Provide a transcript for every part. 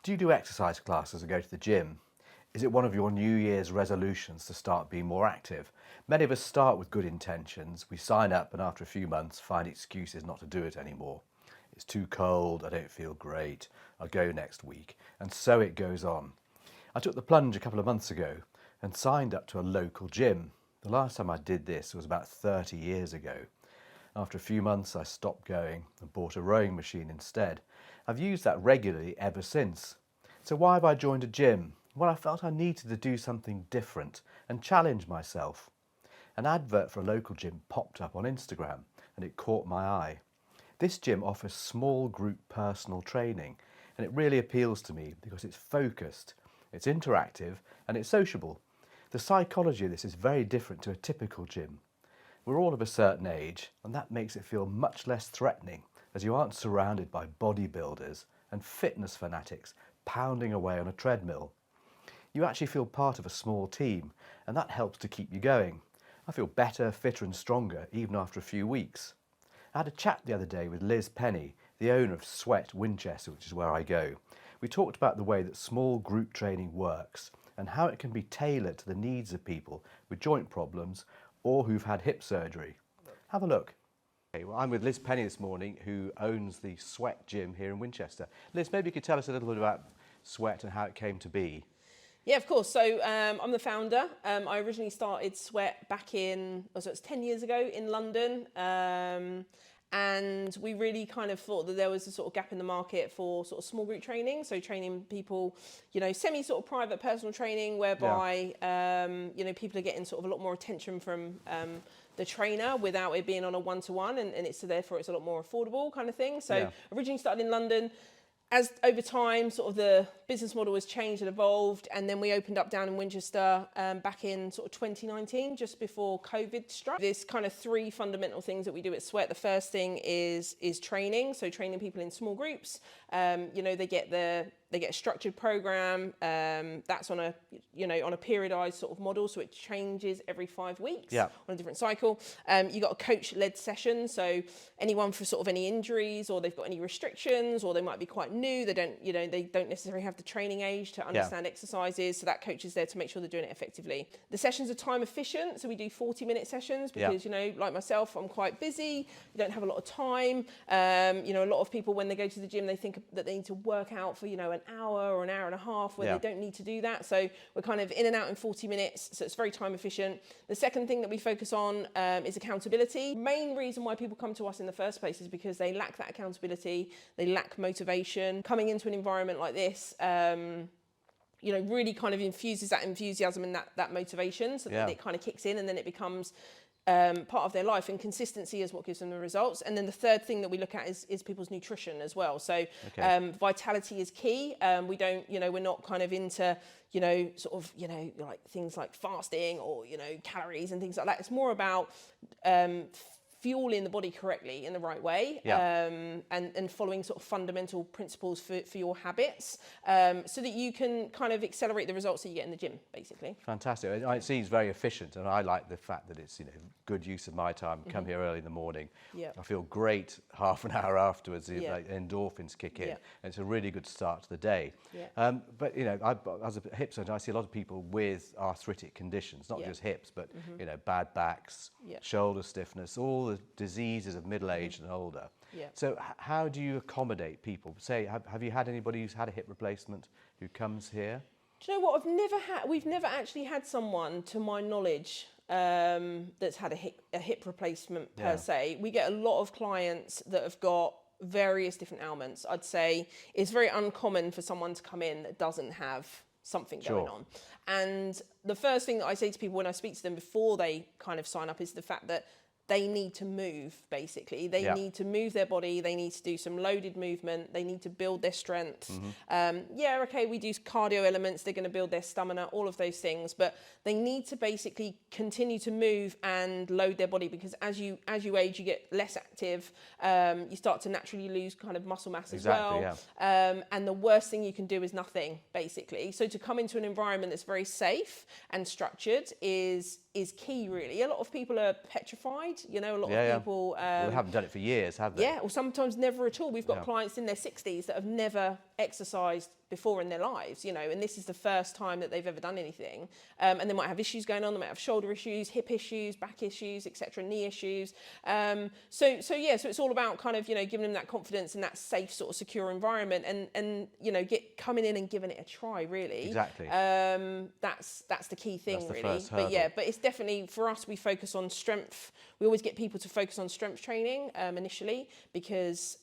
Do you do exercise classes or go to the gym? Is it one of your New Year's resolutions to start being more active? Many of us start with good intentions. We sign up and after a few months find excuses not to do it anymore. It's too cold, I don't feel great, I'll go next week. And so it goes on. I took the plunge a couple of months ago and signed up to a local gym. The last time I did this was about 30 years ago. After a few months, I stopped going and bought a rowing machine instead. I've used that regularly ever since. So why have I joined a gym? Well, I felt I needed to do something different and challenge myself. An advert for a local gym popped up on Instagram and it caught my eye. This gym offers small group personal training and it really appeals to me because it's focused, it's interactive and it's sociable. The psychology of this is very different to a typical gym. We're all of a certain age and that makes it feel much less threatening as you aren't surrounded by bodybuilders and fitness fanatics pounding away on a treadmill. You actually feel part of a small team and that helps to keep you going. I feel better, fitter and stronger even after a few weeks. I had a chat the other day with Liz Penny, the owner of SWEAT Winchester, which is where I go. We talked about the way that small group training works and how it can be tailored to the needs of people with joint problems or who've had hip surgery. Have a look. Okay, well, I'm with Liz Penny this morning, who owns the SWEAT gym here in Winchester. Liz, maybe you could tell us a little bit about SWEAT and how it came to be. Yeah, of course. So I'm the founder. I originally started SWEAT back in, so it's 10 years ago in London. And we really kind of thought that there was a sort of gap in the market for sort of small group training. So training people, semi sort of private personal training whereby, people are getting sort of a lot more attention from the trainer without it being on a one-to-one and therefore it's a lot more affordable kind of thing. So originally started in London. As over time, sort of the business model has changed and evolved, and then we opened up down in Winchester back in sort of 2019, just before COVID struck. There's kind of three fundamental things that we do at SWEAT. The first thing is training, so training people in small groups. They get a structured program that's on a periodized sort of model, so it changes every 5 weeks on a different cycle. You got a coach-led session, so anyone for sort of any injuries or they've got any restrictions or they might be quite new, they don't necessarily have the training age to understand exercises, so that coach is there to make sure they're doing it effectively. The sessions are time efficient, so we do 40-minute sessions because like myself, I'm quite busy. You don't have a lot of time. A lot of people when they go to the gym, they think that they need to work out for an hour or an hour and a half when they don't need to do that. So we're kind of in and out in 40 minutes. So it's very time efficient. The second thing that we focus on is accountability. Main reason why people come to us in the first place is because they lack that accountability. They lack motivation. Coming into an environment like this, really kind of infuses that enthusiasm and that motivation so that it kind of kicks in and then it becomes part of their life, and consistency is what gives them the results. And then the third thing that we look at is people's nutrition as well. So vitality is key. We don't, we're not kind of into, like things like fasting or, calories and things like that. It's more about fueling the body correctly in the right way and following sort of fundamental principles for your habits so that you can kind of accelerate the results that you get in the gym, basically. Fantastic. It seems very efficient and I like the fact that it's good use of my time. Come here early in the morning. I feel great half an hour afterwards. Like endorphins kick in. And it's a really good start to the day. But as a hip surgeon, I see a lot of people with arthritic conditions, not just hips, but bad backs, shoulder stiffness, all the diseases of middle age and older. So how do you accommodate people? Say, have you had anybody who's had a hip replacement who comes here? Do you know what? We've never actually had someone, to my knowledge, that's had a hip replacement per se. We get a lot of clients that have got various different ailments. I'd say it's very uncommon for someone to come in that doesn't have something going on. And the first thing that I say to people when I speak to them before they kind of sign up is the fact that they need to move, basically. They need to move their body. They need to do some loaded movement. They need to build their strength. We do cardio elements. They're going to build their stamina, all of those things. But they need to basically continue to move and load their body because as you age, you get less active. You start to naturally lose kind of muscle mass as well. And the worst thing you can do is nothing, basically. So to come into an environment that's very safe and structured is key, really. A lot of people are petrified. A lot of people... they haven't done it for years, have they? Yeah, or sometimes never at all. We've got clients in their 60s that have never, exercised before in their lives, you know, and this is the first time that they've ever done anything. And they might have issues going on, they might have shoulder issues, hip issues, back issues, etc., knee issues. So it's all about kind of, you know, giving them that confidence and that safe sort of secure environment and you know, coming in and giving it a try, really. Exactly. That's the key thing, That's the really. first hurdle. But yeah, but it's definitely, for us, we focus on strength. We always get people to focus on strength training initially, because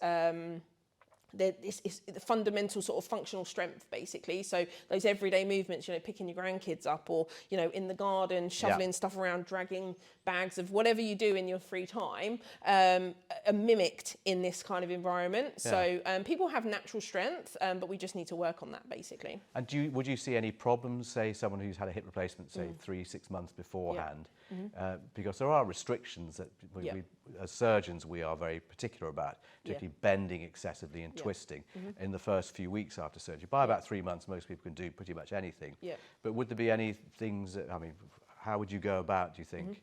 it's the fundamental sort of functional strength, basically. So those everyday movements, you know, picking your grandkids up, or, you know, in the garden, shoveling stuff around, dragging bags of whatever you do in your free time, are mimicked in this kind of environment. So people have natural strength, but we just need to work on that, basically. And would you see any problems, say someone who's had a hip replacement, say 3-6 months beforehand? Because there are restrictions that we, as surgeons, we are very particular about, particularly bending excessively and twisting in the first few weeks after surgery. By about 3 months, most people can do pretty much anything. But would there be any things that, I mean, how would you go about, do you think,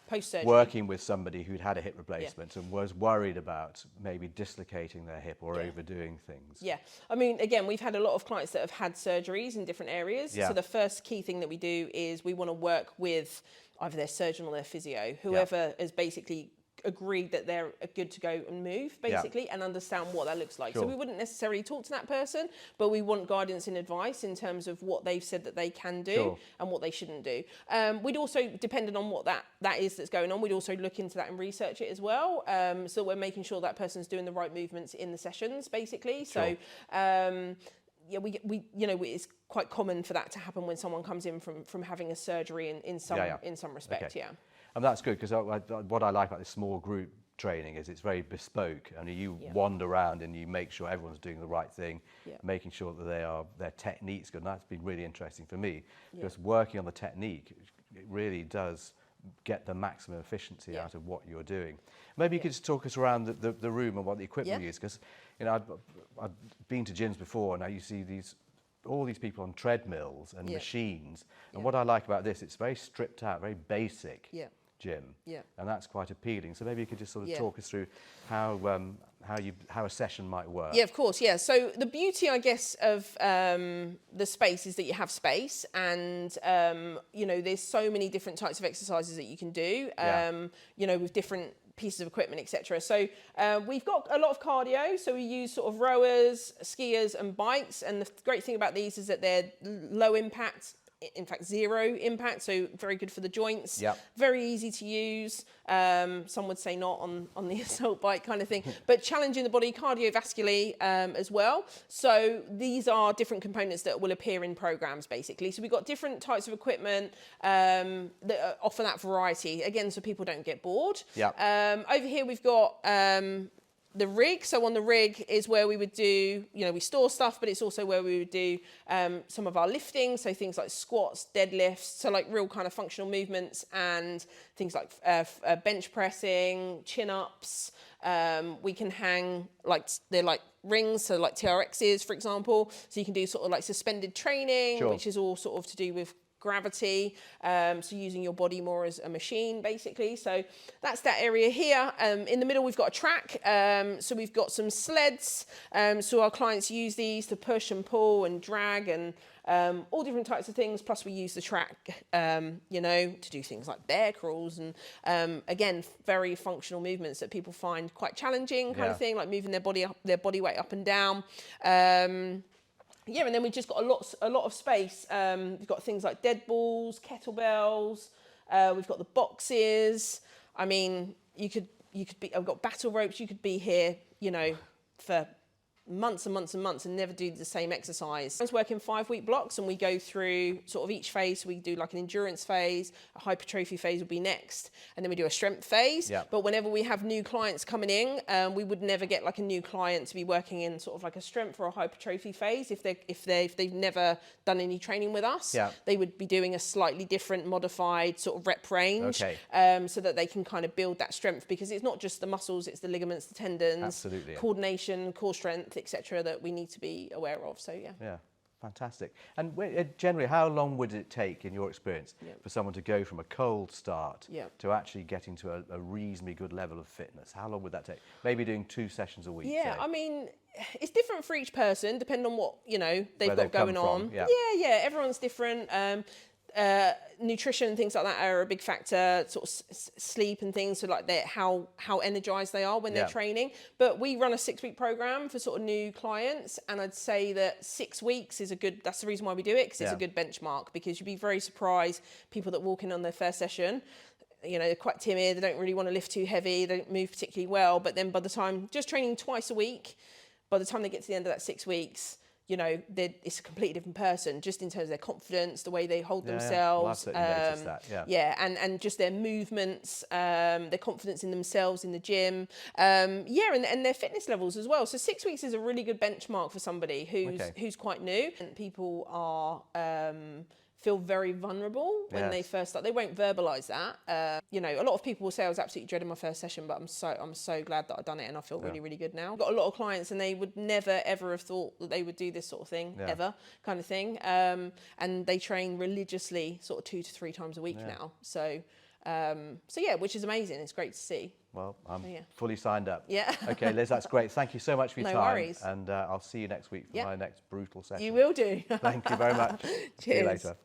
post-surgery, working with somebody who'd had a hip replacement and was worried about maybe dislocating their hip or overdoing things? I mean, again, we've had a lot of clients that have had surgeries in different areas. So the first key thing that we do is we want to work with either their surgeon or their physio, whoever has basically agreed that they're good to go and move, basically, and understand what that looks like. So we wouldn't necessarily talk to that person, but we want guidance and advice in terms of what they've said that they can do and what they shouldn't do. We'd also, depending on what that is that's going on, we'd also look into that and research it as well, so we're making sure that person's doing the right movements in the sessions, basically. So yeah, we you know, it's quite common for that to happen when someone comes in from having a surgery in some respect. And that's good, because what I like about this small group training is it's very bespoke. I mean, you wander around and you make sure everyone's doing the right thing, making sure that their technique's good. And that's been really interesting for me, because working on the technique, it really does get the maximum efficiency out of what you're doing. Maybe you could just talk us around the room and what the equipment you use, because, you know, I've been to gyms before, and now you see all these people on treadmills and machines. And what I like about this, it's very stripped out, very basic gym, and that's quite appealing. So maybe you could just sort of talk us through how a session might work. Yeah, of course. Yeah. So the beauty, I guess, of the space is that you have space, and you know, there's so many different types of exercises that you can do. You know, with different pieces of equipment, etc. So we've got a lot of cardio. So we use sort of rowers, skiers, and bikes. And the great thing about these is that they're low impact. In fact, zero impact, so very good for the joints. Very easy to use. Some would say not on the assault bike kind of thing, but challenging the body cardiovascularly as well. So these are different components that will appear in programs, basically. So we've got different types of equipment that offer that variety, again, so people don't get bored. Over here we've got the rig. So on the rig is where we would do, you know, we store stuff, but it's also where we would do some of our lifting. So things like squats, deadlifts, so like real kind of functional movements, and things like bench pressing, chin ups. We can hang, like, they're like rings, so like TRXs, for example. So you can do sort of like suspended training, which is all sort of to do with gravity, so using your body more as a machine, basically. So that's that area here. In the middle we've got a track, so we've got some sleds, so our clients use these to push and pull and drag and all different types of things, plus we use the track you know, to do things like bear crawls and again, very functional movements that people find quite challenging, kind of thing, like moving their body weight up and down. Yeah, and then we've just got a lot of space. We've got things like dead balls, kettlebells. We've got the boxes. I mean, you could be. I've got battle ropes. You could be here, you know, for months and months and months and never do the same exercise. I was working 5-week blocks, and we go through sort of each phase. So we do like an endurance phase, a hypertrophy phase will be next, and then we do a strength phase. But whenever we have new clients coming in, we would never get like a new client to be working in sort of like a strength or a hypertrophy phase if they've never done any training with us. They would be doing a slightly different modified sort of rep range, so that they can kind of build that strength, because it's not just the muscles, it's the ligaments, the tendons, coordination, core strength, etc., that we need to be aware of. So yeah. Fantastic. And generally, how long would it take, in your experience, Yeah. for someone to go from a cold start Yeah. to actually getting to a reasonably good level of fitness? How long would that take? Maybe doing 2 sessions a week. Yeah, say. I mean, it's different for each person, depending on what they've Where got they've come going on. from, yeah. Yeah, everyone's different. Nutrition and things like that are a big factor. Sort of sleep and things, so like how energized they are when they're Yeah. training. But we run a 6-week program for sort of new clients, and I'd say that 6 weeks is a good. That's the reason why we do it, because it's a good benchmark. Because you'd be very surprised people that walk in on their first session. They're quite timid, they don't really want to lift too heavy, they don't move particularly well, but then by the time, just training twice a week, by the time they get to the end of that 6 weeks, it's a completely different person, just in terms of their confidence, the way they hold themselves. Well, I've certainly noticed that, and just their movements, their confidence in themselves in the gym, and their fitness levels as well. So 6 weeks is a really good benchmark for somebody who's quite new. And people are feel very vulnerable when they first start. They won't verbalise that. A lot of people will say I was absolutely dreading my first session, but I'm so glad that I've done it, and I feel really, really good now. I've got a lot of clients, and they would never ever have thought that they would do this sort of thing ever, kind of thing. And they train religiously, sort of 2 to 3 times a week now. So which is amazing. It's great to see. Well, I'm fully signed up. Yeah. Okay, Liz, that's great. Thank you so much for your time. No worries. And I'll see you next week for my next brutal session. You will do. Thank you very much. Cheers. See you later.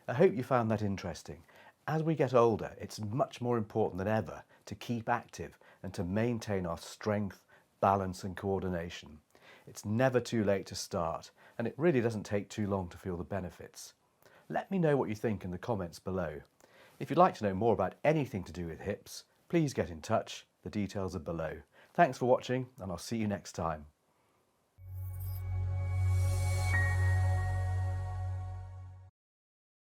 I hope you found that interesting. As we get older, it's much more important than ever to keep active and to maintain our strength, balance and coordination. It's never too late to start, and it really doesn't take too long to feel the benefits. Let me know what you think in the comments below. If you'd like to know more about anything to do with hips, please get in touch. The details are below. Thanks for watching, and I'll see you next time.